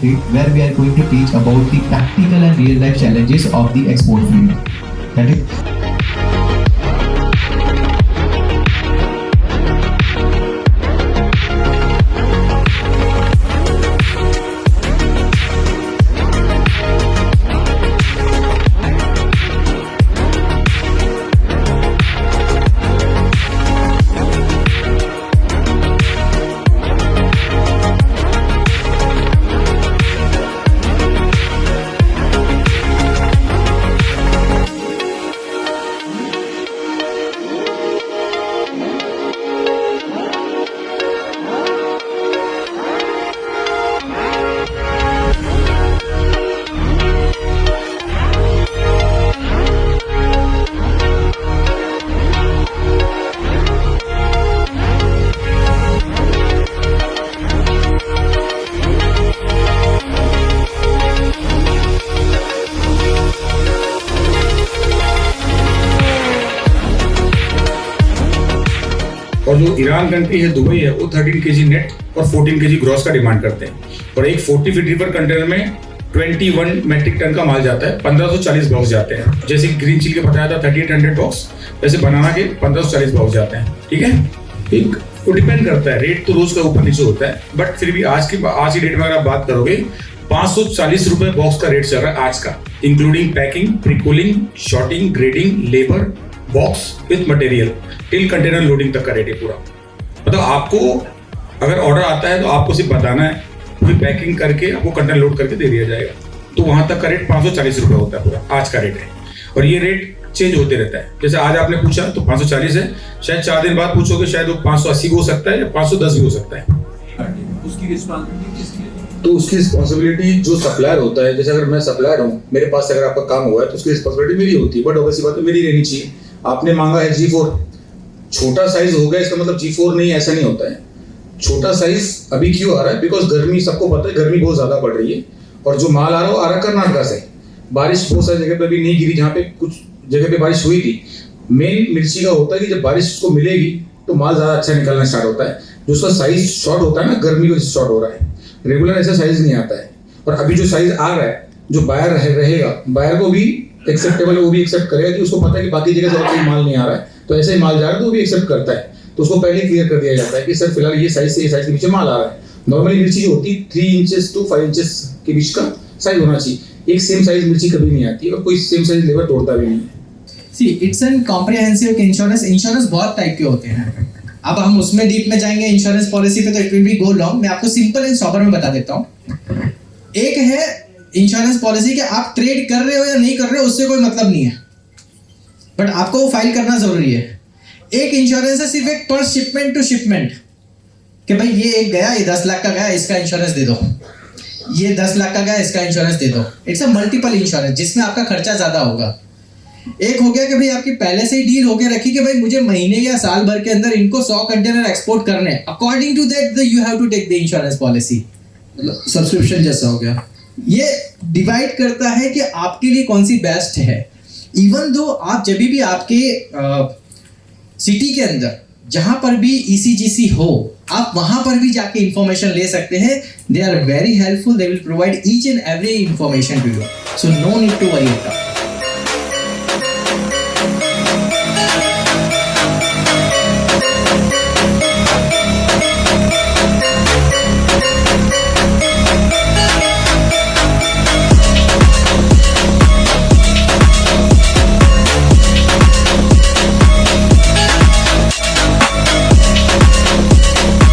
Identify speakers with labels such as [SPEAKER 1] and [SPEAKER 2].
[SPEAKER 1] where we are going to teach about the practical and real life challenges of the export field. That is
[SPEAKER 2] और जो Iran country है, Dubai है, वो 13 kg net और 14 kg gross का demand करते हैं। और एक 40 फीट रिवर कंटेनर में 21 मेट्रिक टन का माल जाता है, 1540 बॉक्स जाते हैं। जैसे ग्रीन चिली के बताया था 3800 बॉक्स, वैसे बनाना के 1540 बॉक्स जाते हैं। ठीक है, एक वो डिपेंड करता है, रेट तो रोज का ऊपर नीचे होता है, बट फिर भी आज की डेट में अगर आप बात करोगे 540 रुपए बॉक्स का रेट चल रहा है आज का, including packing, precooling, sorting, grading, labour, box with material till container loading तक का रेट है पूरा। मतलब आपको अगर ऑर्डर आता है तो आपको सिर्फ बताना है, फिर पैकिंग करके आपको कंटेनर लोड करके दे दिया जाएगा। तो वहां तक का रेट 540 रुपए होता है पूरा, आज का रेट है। और ये रेट चेंज होते रहता है, जैसे आज आपने पूछा तो 540 है, शायद 4 दिन बाद पूछोगे शायद वो 580 भी हो सकता है या 510 भी हो सकता है।
[SPEAKER 3] उसकी रिस्पांसिबिलिटी किसकी है?
[SPEAKER 2] तो उसकी रिस्पॉन्सिबिलिटी जो सप्लायर होता है, जैसे अगर मैं सप्लायर हूँ, मेरे पास अगर आपका काम हुआ है तो उसकी रिस्पॉन्सिबिलिटी मेरी होती है, बट ऑब्वियसली बात है मेरी रहनी चाहिए। आपने मांगा है G4, छोटा साइज हो गया इसका मतलब G4 नहीं, ऐसा नहीं होता है। छोटा साइज अभी क्यों आ रहा है? बिकॉज गर्मी, सबको पता है गर्मी बहुत ज्यादा पड़ रही है, और जो माल आ रहा है वो आ रहा है कर्नाटक से। बारिश बहुत सारी जगह पे अभी नहीं गिरी, जहाँ पे कुछ जगह पे बारिश हुई थी। मेन मिर्ची का होता है कि जब बारिश उसको मिलेगी तो माल ज्यादा अच्छा निकलना स्टार्ट होता है। जो उसका साइज शॉर्ट होता है ना, गर्मी को शॉर्ट हो रहा है, रेगुलर ऐसा साइज नहीं आता है। और अभी जो साइज आ रहा है, जो बायर रहेगा, बायर को भी एक्सेप्टेबल है, वो भी एक्सेप्ट करेगा कि उसको पता है कि बाकी जगह से और कोई माल नहीं आ रहा है, तो ऐसे ही माल जा रहा है तो वो भी एक्सेप्ट करता है। तो उसको पहले क्लियर कर दिया जाता है कि सर फिलहाल ये साइज से ये साइज के बीच में माल आ रहा है। नॉर्मली मिर्ची जो होती है 3 इंचेस टू 5 इंचेस के बीच का साइज होना चाहिए। एक सेम साइज मिर्ची कभी नहीं आती और कोई सेम साइज लेबर तोड़ता भी नहीं है।
[SPEAKER 4] See it's an comprehensive insurance बहुत टाइप के होते हैं। अब हम उसमें डीप में जाएंगे इंश्योरेंस पॉलिसी पे तो it will be go long. मैं आपको सिंपल एंड सॉबर में बता देता हूँ। एक है इंश्योरेंस पॉलिसी कि आप ट्रेड कर रहे हो या नहीं कर रहे हो उससे कोई मतलब नहीं है, बट आपको वो फाइल करना जरूरी है। एक इंश्योरेंस है सिर्फ एक पर शिपमेंट टू शिपमेंट, कि भाई ये एक गया, ये 10 लाख का गया, इसका इंश्योरेंस दे दो, ये 10 लाख का गया, इसका इंश्योरेंस दे दो। इट्स अ मल्टीपल इंश्योरेंस जिसमें आपका खर्चा ज्यादा होगा। एक हो गया कि भाई आपकी पहले से ही डील होके रखी कि भाई मुझे महीने या साल भर के अंदर इनको 100 कंटेनर एक्सपोर्ट करने हैं, according to that you have to take the insurance policy.
[SPEAKER 3] Subscription जैसा हो गया।
[SPEAKER 4] ये डिवाइड करता है कि आपके लिए कौन सी बेस्ट है। इवन दो आप जब भी आपके सिटी के अंदर जहां पर भी ECGC हो, आप वहां पर भी जाके इंफॉर्मेशन ले सकते हैं। They are very helpful, they will provide each and every information to you, so no need to worry about.